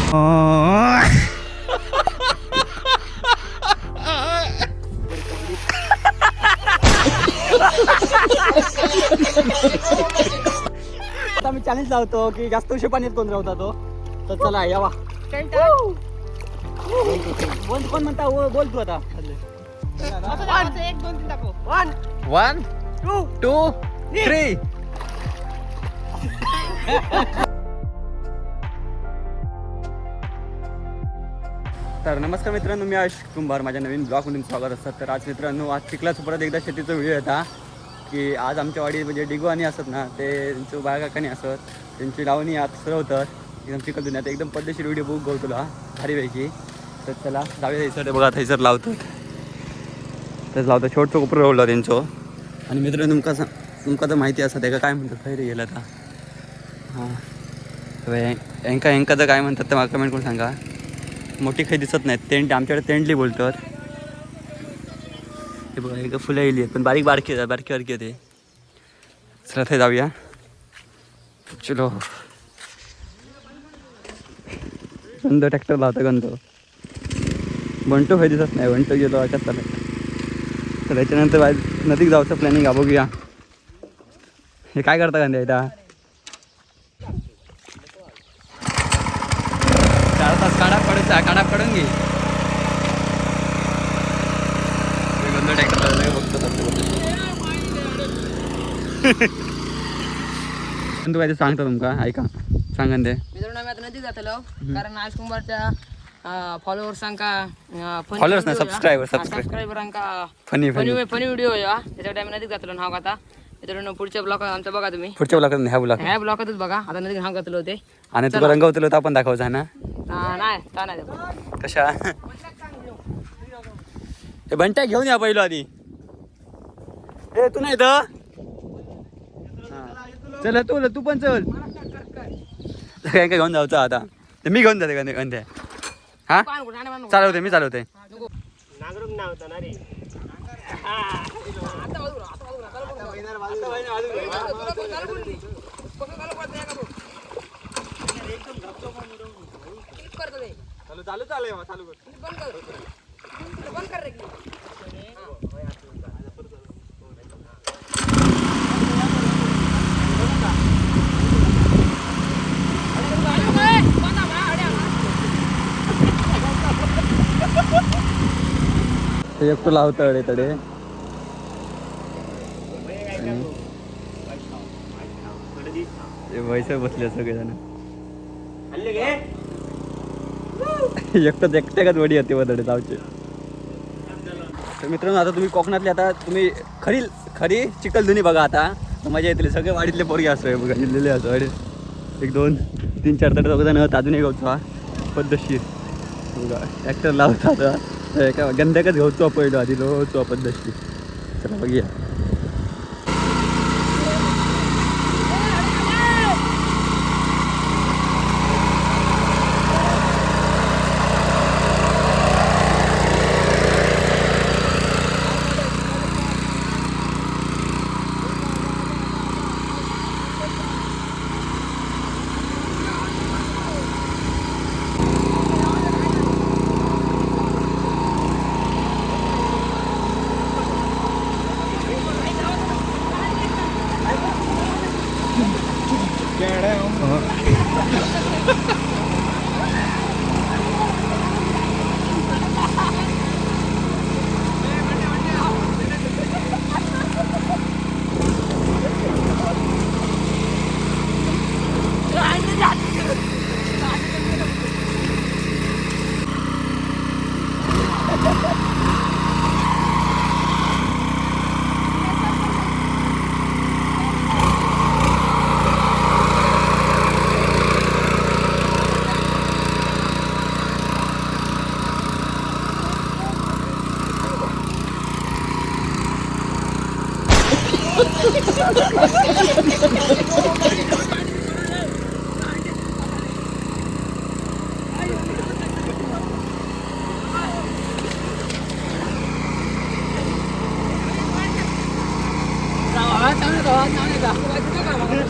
आता मी चॅलेंज लावतो की जास्त उशीर पाण्यात कोण राहता तो. तर चला यावा. बोल कोण म्हणता बोल तू आता. 1 2 3 दाखव. 1 2 3. तर नमस्कार मित्रांनो, मी आयुष कुंभार. माझ्या नवीन ब्लॉगमधून स्वागत असतात. तर आज मित्रांनो, आज चिखलाच परत एकदा शेतीचा व्हिडिओ येता की आज आमच्या वाडी म्हणजे डिगो आणि असत ना, ते त्यांचं बाळकाकानी असत, त्यांची लावणी आज सरवतात एकदम चिखल दुनियात. एकदम पद्धतशीर व्हिडिओ बुक गो तुला भारीपैकी. तर चला जाऊया. थैसर बघा, थैसर लावतो तर लावतो छोटं कोपरं रोवलं त्यांचं. आणि मित्रांनो तुमका तर माहिती असतं ते का काय म्हणतात खैरे गेलं आता. हां तर काय म्हणतात तर मला कमेंट करून सांगा. मोठी काही दिसत नाहीत. तेंड आमच्याकडे तेंडली बोलतात. हे बघा एक फुलं येली आहेत पण बारीक बारकी होते. चला ते जाऊया. चलो गंध ट्रॅक्टर लावता गंध. बंटो काही दिसत नाही. बंटो गेलो अशाच चालत. तर त्याच्यानंतर नदीक जाऊचं प्लॅनिंग आहे. बघूया हे काय करता गंध इथं. 4 तास काढा पडून घे. गंध ट्रॅक्टर बघतो. तू काय ते सांगतो तुमका ऐका सांगन ते. मित्रांनो आम्ही आता नदीक जातलो कारण आज कुंभारच्या फॉलोअर्सांका फॉलोअर्स नाही सबस्क्रायबरांका फनी फनी व्हिडिओ या त्याच्यासाठी आम्ही नदीक जातलो नाव आता. मित्रांनो पुढच्या ब्लॉग आमचा बघा तुम्ही. पुढच्या ब्लॉकात ह्या ब्लॉगातच बघा. आता नदीक नाव घातलं होते आणि तुला रंगवतलं तर आपण दाखवायचं ना. नाही कशा हे बंट्या घेऊन या पहिलं आधी. ए तू नाही तर चल तू पण चल. काय घेऊन जाऊचं आता. ते मी घेऊन जाते गंधे. हा चालवते मी चालवते. एकटं लावतं तडे वैसे बसले सगळेजण. एकट्याच वडी होती वदडे लावचे. तर मित्रांनो आता तुम्ही कोकणातले आता तुम्ही खरी चिखलदुनी बघा. आता मजा येतली. सगळे वाडीतले पोरगे असतो बघा जिल्लेले असतो. 1 2 3 4 तर दोघंजण अजून एक गावचा पद्धतशीर बघा ट्रॅक्टर लावता. एका गंधकच घेऊचो पहिलो आधी लोचो पद्धतशीर. चला बघूया.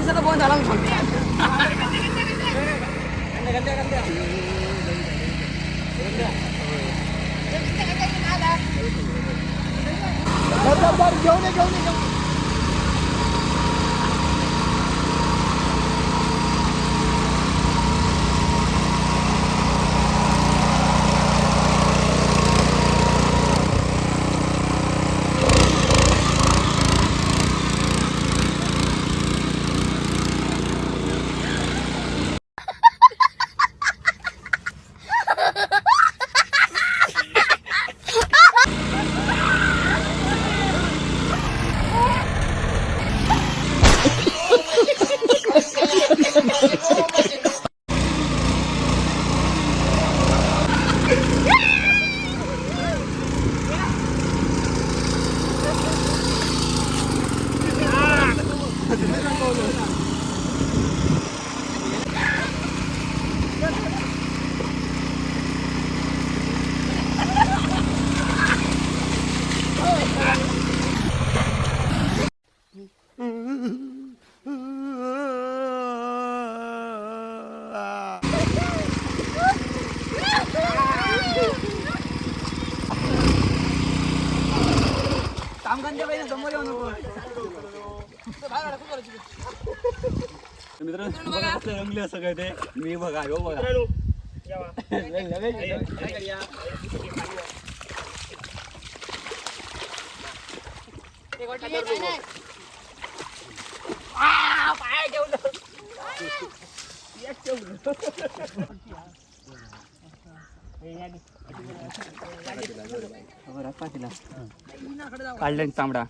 Bisa tuh bawa dalam. घेऊन ये घेऊन ये मित्रांनो बघा कसं रंगले असं काय ते मी बघा हो बघा काढलं तांबडा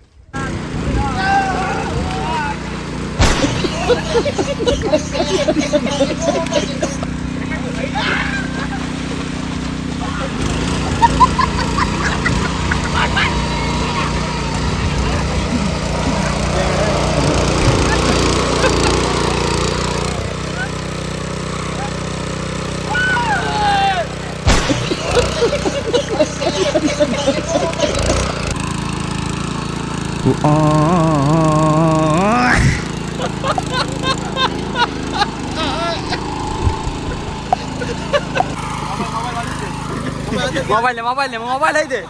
मोबाईल आहे ते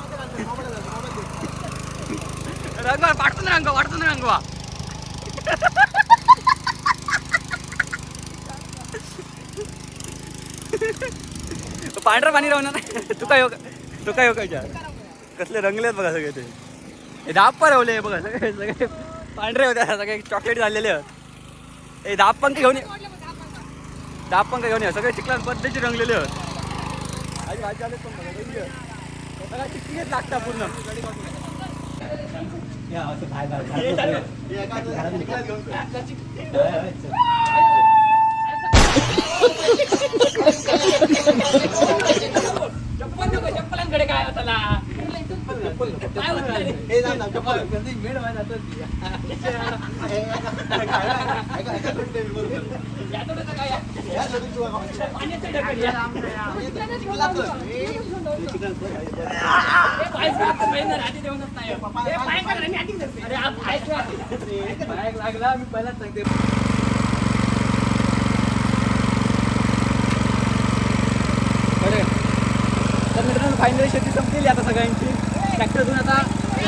रंग वाटतो ना रंगवा पांढरं पाणी राहणार तू काय कसले रंगले आहेत बघा सगळे ते दाब पण रावले बघा सगळे सगळे पांढरे होते सगळे चॉकलेट झालेले हे दाब पण घेऊन ये सगळे चिखलान पद्धतीचे रंगलेले आहेत चिकचिकीत लागता पूर्ण चप्पलांकडे काय होता लागला मी पहिलाच सांगते तर मित्रांनो फायनली शेती संपलेली आता सगळ्यांची ट्रॅक्टरतून आता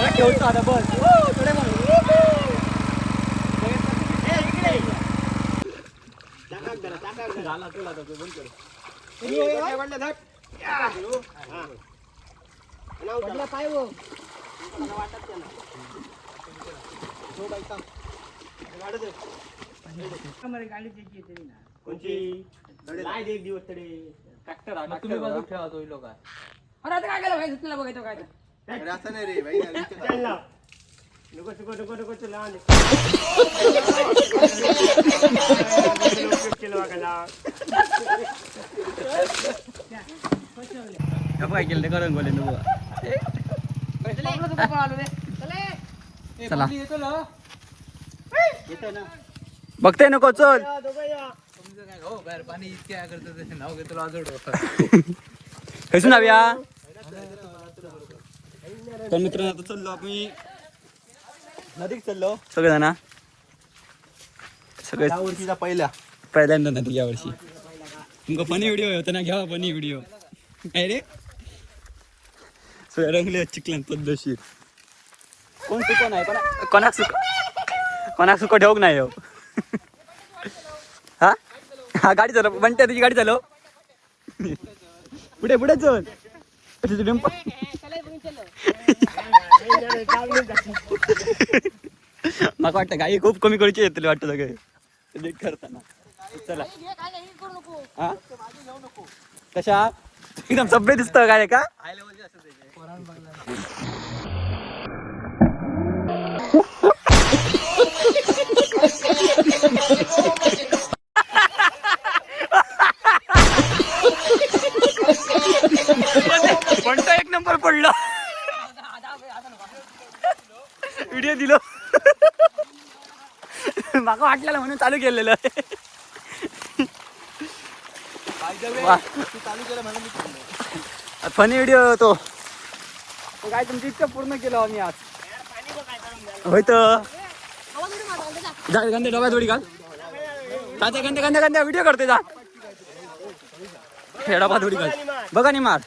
ठेवतो आता बस थोडे म्हणून झाला तुला तो बंद कर पाय हो एक दिवस तरी ट्रॅक्टर तुम्ही बाजू ठेवा तो लोक अरे आता काय केलं भाई तुला बघायचं काय अरे असं नाही रे भाई नको तुला काय केलं ते रंगवले चला बघते नको चल पाणी इतके करतो नाव घेतो आजोड कसून हव्या तर मित्रांनो आता चाललो आम्ही नदीत चाललो सगळेजण सगळे वर्षीचा पहिल्यांदा पहिल्यांदा नदी या वर्षी तुमका फनी व्हिडिओ होता ना घ्यावा फनी व्हिडिओ रे रंगले चिकलन पद्धतशीर. कोण सुको नाही कोणाक सुको ठेवक नाही हो. हा हा गाडी चालव म्हणते तुझी गाडी चालव. पुढे पुढे चल. मला वाटतं गाई खूप कमी करूची येतले वाटतं सगळे नीट करताना. चला हा कशा एकदम सभ्य दिसत काय का. म्हणतो एक नंबर पडला. व्हिडिओ दिलो माका वाटलेलं म्हणून चालू केलेलं. फनी व्हिडिओ तो काय तुमची इच्छा पूर्ण केलं आम्ही आज. होय तर गंदे डोब्यात थोडी घाल. गंदे गंदे गंदे व्हिडिओ करते जा. डोबा थोडी घाल बघा नि मार.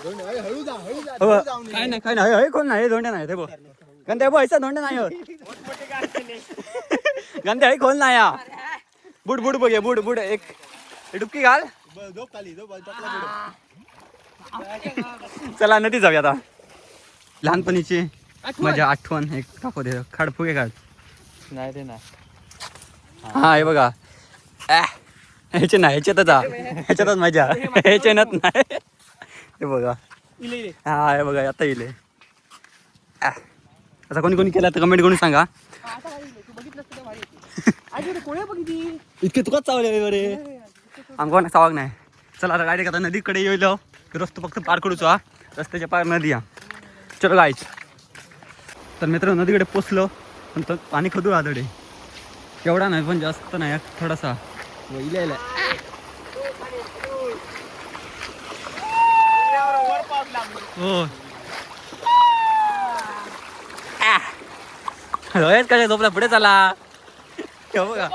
काय नाही काय नाही कोण नाही धोंडे नाही ते बघ गंदे बघ धोंडे नाही गंदे हई खोल नाही या. बुड बुड बघ बुड बुड एक डुबकी घाल. चला नदी जाऊया आता. लहानपणीची माझ्या आठवण एक टाकू दे. काढ फुगे काढ. नाही ते नाही. हा हे बघा ह्याचे नाही ह्याच्यातच माझ्या ह्याच्यात नाही. हे बघा हा हे बघा आता येईल. आता कोणी कोणी केला तर कमेंट करून सांगा. इतके तुकाच चावले बरे आमका चावाक नाही. चला आता गाडी आता नदीकडे येईल. रस्तो फक्त पार करूचो हा. रस्त्याच्या पार नदी हा. चलो गायच. तर मित्र नदीकडे पोचलो पण तो पाणी खदू आदडे एवढा नाही पण जास्त नाही थोडासा. इला हो रोहित कशा झोपला पुढे चला. बघा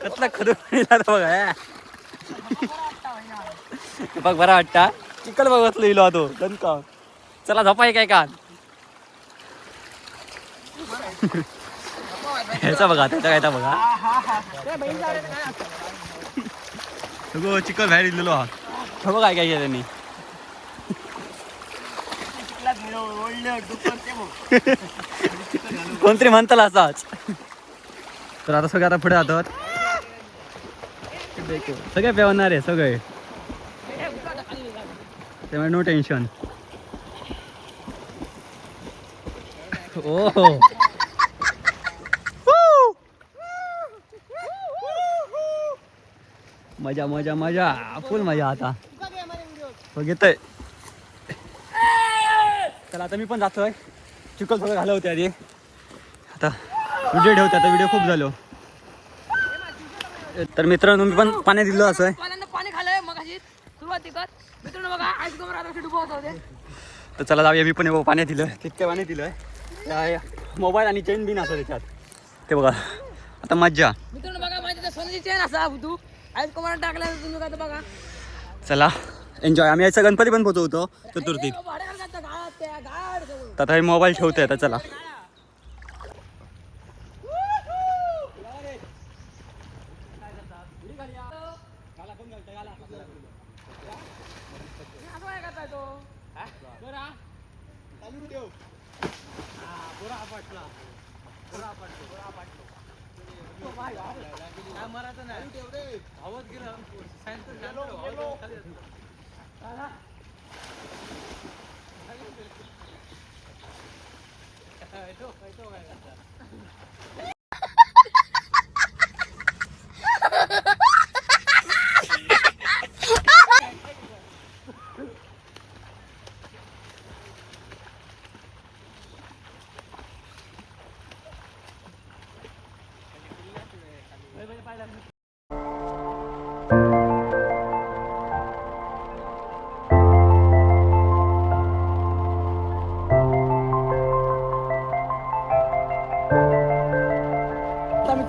कसला खदू बघा बघ बरा वाटता. चिकल बघ बसलो इलो तो दणका. चला झोपाय काय का ह्याचा बघा त्याचा काय बघा सगळं चिकल बाहेर दिलेलो हा. बघ काय काय त्यांनी कोणतरी म्हणताला असाच. तर आता सगळे आता पुढे जातात. सगळे पेवणार आहे सगळे त्यामुळे नो टेन्शन. ओ मजा मजा मजा फुल मजा आता घेतोय. चला आता मी पण जातोय. चिकल सगळं घालव होते आधी. आता व्हिडिओ ठेवते. आता व्हिडिओ खूप झालो. तर मित्रांनो मी पण पाणी दिलो असं आहे. पाणी खाल्लंय मग सुरुवाती कर मित्रांनो बघा आईस गोबर आता डुबवत होते. तर चला जाऊया. मी पण पाणी दिलं तितकं पाणी दिलंय. मोबाईल आणि चेन बिन असं त्याच्यात ते बघा. आता मज्जा मित्रांनो बघा माझ्या सोन्याची चेन असा तू आईस गोबर टाकला तुम्ही काय बघा. चला एन्जॉय. आम्ही याचा गणपती पण पोचवतो चतुर्थी. तर हे मोबाईल ठेवतोय आता. चला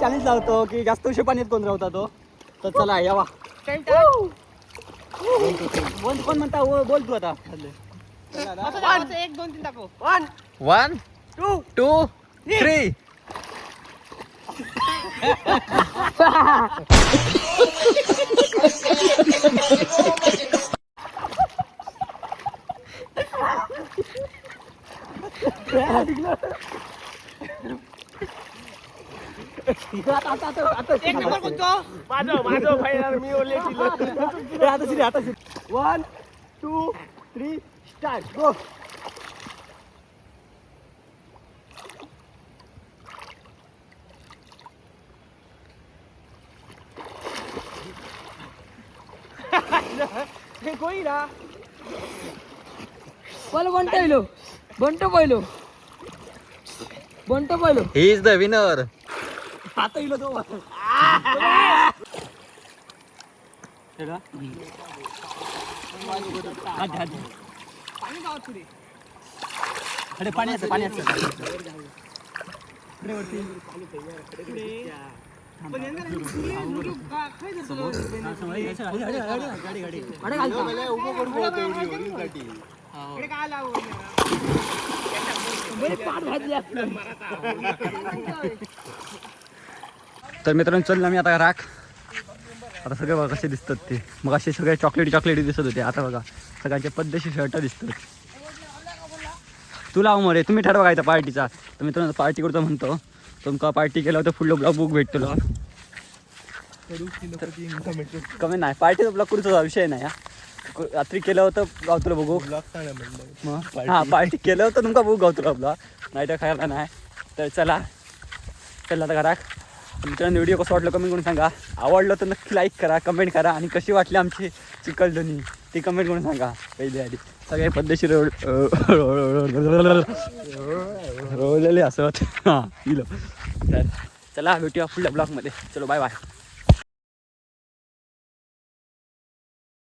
चॅलेंज लावतो की जास्त उशीर पाण्यात कोण राहता तो. तर चला यावा. कोण म्हणता बोल तू आता 1 2 3 दाखव. 1 2 3 एक नंबर कोणतो? माझं फायनल मी ओले दिलं. आता 1 2 3 स्टार्ट गो. हे कोई ना. बंटो पहिलो. He is the winner. आता इलो तो पाणी तर मित्रांनो चल ना मी आता राख. आता सगळे बघा कसे दिसतात ते. मग असे सगळे चॉकलेटी दिसत होते. आता बघा सगळ्यांचे पद्धतशीर शर्ट दिसतात. तुला मरे तुम्ही ठरवा काय पार्टीचा. तर मित्रांनो पार्टी करतो म्हणतो. तुमका पार्टी केलं तर फुल ब्लॉग बुक भेटतो. कमी नाही पार्टीचा ब्लॉग करूचा विषय नाही. रात्री केलं होतं गावतलं बघू मग. हां पार्टी केलं होतं तुमका बघू गावतलं ब्लॉग. नाही तर खायला नाही. तर चला आता घरात. मित्रांनो व्हिडिओ कसं वाटलं कमेंट करून सांगा. आवडलं तर नक्की लाईक करा, कमेंट करा. आणि कशी वाटली आमची चिकलदणी ती कमेंट करून सांगा. पहिली आधी सगळे पद्धतशीर रोवलेले असत. हां इलो. तर चला भेटूया पुढल्या ब्लॉगमध्ये. चलो बाय बाय.